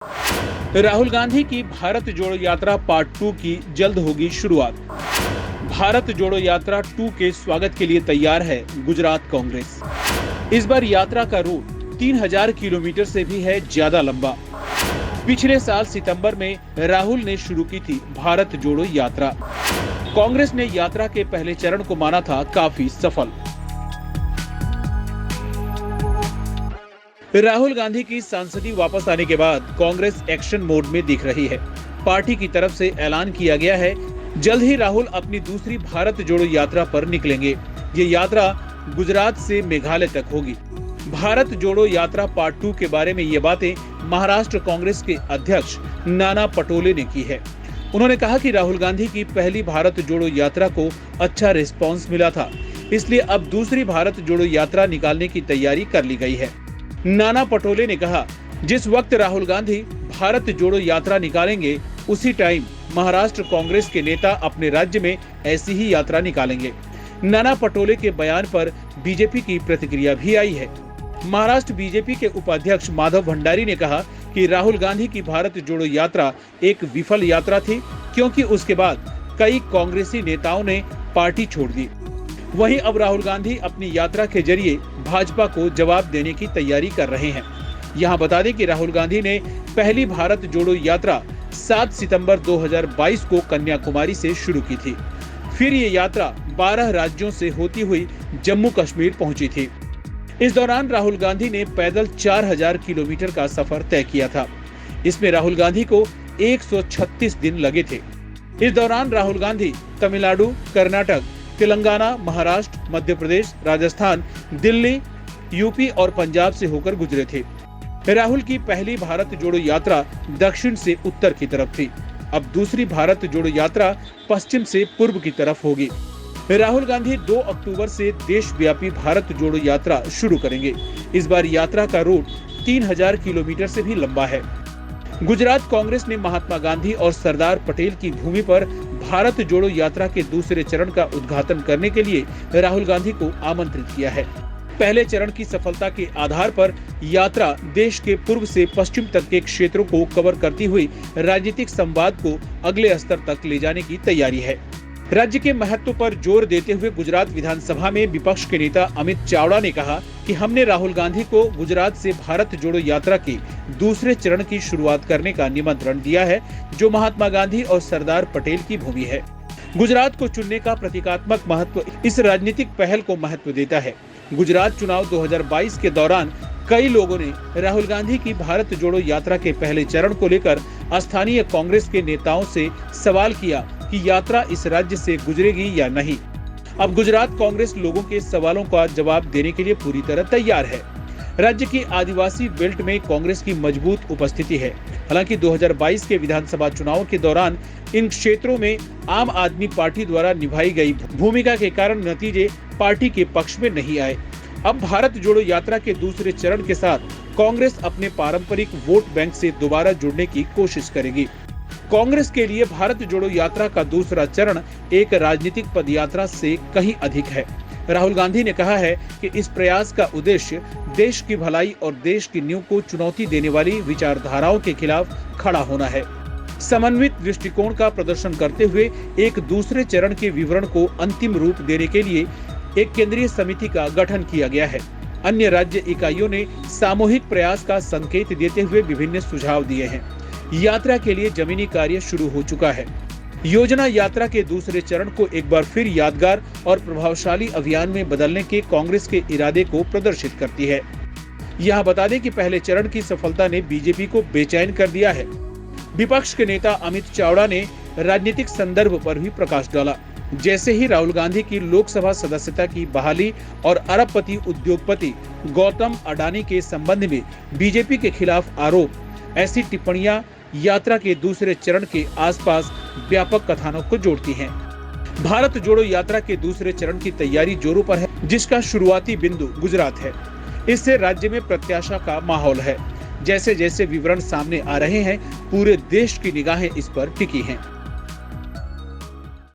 राहुल गांधी की भारत जोड़ो यात्रा पार्ट 2 की जल्द होगी शुरुआत। भारत जोड़ो यात्रा 2 के स्वागत के लिए तैयार है गुजरात कांग्रेस। इस बार यात्रा का रूट 3000 किलोमीटर से भी है ज्यादा लंबा। पिछले साल सितंबर में राहुल ने शुरू की थी भारत जोड़ो यात्रा। कांग्रेस ने यात्रा के पहले चरण को माना था काफी सफल। राहुल गांधी की सांसदी वापस आने के बाद कांग्रेस एक्शन मोड में दिख रही है। पार्टी की तरफ से ऐलान किया गया है, जल्द ही राहुल अपनी दूसरी भारत जोड़ो यात्रा पर निकलेंगे। ये यात्रा गुजरात से मेघालय तक होगी। भारत जोड़ो यात्रा पार्ट 2 के बारे में ये बातें महाराष्ट्र कांग्रेस के अध्यक्ष नाना पटोले ने की है। उन्होंने कहा कि राहुल गांधी की पहली भारत जोड़ो यात्रा को अच्छा रिस्पांस मिला था, इसलिए अब दूसरी भारत जोड़ो यात्रा निकालने की तैयारी कर ली गई है। नाना पटोले ने कहा, जिस वक्त राहुल गांधी भारत जोड़ो यात्रा निकालेंगे, उसी टाइम महाराष्ट्र कांग्रेस के नेता अपने राज्य में ऐसी ही यात्रा निकालेंगे। नाना पटोले के बयान पर बीजेपी की प्रतिक्रिया भी आई है। महाराष्ट्र बीजेपी के उपाध्यक्ष माधव भंडारी ने कहा कि राहुल गांधी की भारत जोड़ो यात्रा एक विफल यात्रा थी, क्योंकि उसके बाद कई कांग्रेसी नेताओं ने पार्टी छोड़ दी। वहीं अब राहुल गांधी अपनी यात्रा के जरिए भाजपा को जवाब देने की तैयारी कर रहे हैं। यहां बता दें कि राहुल गांधी ने पहली भारत जोड़ो यात्रा 7 सितंबर 2022 को कन्याकुमारी से शुरू की थी। फिर ये यात्रा 12 राज्यों से होती हुई जम्मू कश्मीर पहुंची थी। इस दौरान राहुल गांधी ने पैदल 4000 किलोमीटर का सफर तय किया था। इसमें राहुल गांधी को 136 दिन लगे थे। इस दौरान राहुल गांधी तमिलनाडु, कर्नाटक, तेलंगाना, महाराष्ट्र, मध्य प्रदेश, राजस्थान, दिल्ली, यूपी और पंजाब से होकर गुजरे थे। राहुल की पहली भारत जोड़ो यात्रा दक्षिण से उत्तर की तरफ थी। अब दूसरी भारत जोड़ो यात्रा पश्चिम से पूर्व की तरफ होगी। राहुल गांधी 2 अक्टूबर से देशव्यापी भारत जोड़ो यात्रा शुरू करेंगे। इस बार यात्रा का रूट 3000 किलोमीटर से भी लंबा है। गुजरात कांग्रेस ने महात्मा गांधी और सरदार पटेल की भूमि पर भारत जोड़ो यात्रा के दूसरे चरण का उद्घाटन करने के लिए राहुल गांधी को आमंत्रित किया है। पहले चरण की सफलता के आधार पर यात्रा देश के पूर्व से पश्चिम तक के क्षेत्रों को कवर करती हुई राजनीतिक संवाद को अगले स्तर तक ले जाने की तैयारी है। राज्य के महत्व पर जोर देते हुए गुजरात विधानसभा में विपक्ष के नेता अमित चावड़ा ने कहा कि हमने राहुल गांधी को गुजरात से भारत जोड़ो यात्रा के दूसरे चरण की शुरुआत करने का निमंत्रण दिया है, जो महात्मा गांधी और सरदार पटेल की भूमि है। गुजरात को चुनने का प्रतीकात्मक महत्व इस राजनीतिक पहल को महत्व देता है। गुजरात चुनाव 2022 के दौरान कई लोगों ने राहुल गांधी की भारत जोड़ो यात्रा के पहले चरण को लेकर स्थानीय कांग्रेस के नेताओं से सवाल किया कि यात्रा इस राज्य से गुजरेगी या नहीं। अब गुजरात कांग्रेस लोगों के सवालों का जवाब देने के लिए पूरी तरह तैयार है। राज्य की आदिवासी बेल्ट में कांग्रेस की मजबूत उपस्थिति है। हालांकि 2022 के विधानसभा चुनाव के दौरान इन क्षेत्रों में आम आदमी पार्टी द्वारा निभाई गई भूमिका के कारण नतीजे पार्टी के पक्ष में नहीं आए। अब भारत जोड़ो यात्रा के दूसरे चरण के साथ कांग्रेस अपने पारंपरिक वोट बैंक से दोबारा जुड़ने की कोशिश करेगी। कांग्रेस के लिए भारत जोड़ो यात्रा का दूसरा चरण एक राजनीतिक पदयात्रा से कहीं अधिक है। राहुल गांधी ने कहा है कि इस प्रयास का उद्देश्य देश की भलाई और देश की नींव को चुनौती देने वाली विचारधाराओं के खिलाफ खड़ा होना है। समन्वित दृष्टिकोण का प्रदर्शन करते हुए एक दूसरे चरण के विवरण को अंतिम रूप देने के लिए एक केंद्रीय समिति का गठन किया गया है। अन्य राज्य इकाइयों ने सामूहिक प्रयास का संकेत देते हुए विभिन्न सुझाव दिए हैं। यात्रा के लिए जमीनी कार्य शुरू हो चुका है। योजना यात्रा के दूसरे चरण को एक बार फिर यादगार और प्रभावशाली अभियान में बदलने के कांग्रेस के इरादे को प्रदर्शित करती है। यहाँ बता दें कि पहले चरण की सफलता ने बीजेपी को बेचैन कर दिया है। विपक्ष के नेता अमित चावड़ा ने राजनीतिक संदर्भ पर भी प्रकाश डाला। जैसे ही राहुल गांधी की लोकसभा सदस्यता की बहाली और अरबपति उद्योगपति गौतम अडानी के संबंध में बीजेपी के खिलाफ आरोप, ऐसी टिप्पणियां यात्रा के दूसरे चरण के आसपास व्यापक कथानक को जोड़ती हैं। भारत जोड़ो यात्रा के दूसरे चरण की तैयारी जोरों पर है, जिसका शुरुआती बिंदु गुजरात है। इससे राज्य में प्रत्याशा का माहौल है। जैसे जैसे विवरण सामने आ रहे हैं, पूरे देश की निगाहें इस पर टिकी हैं।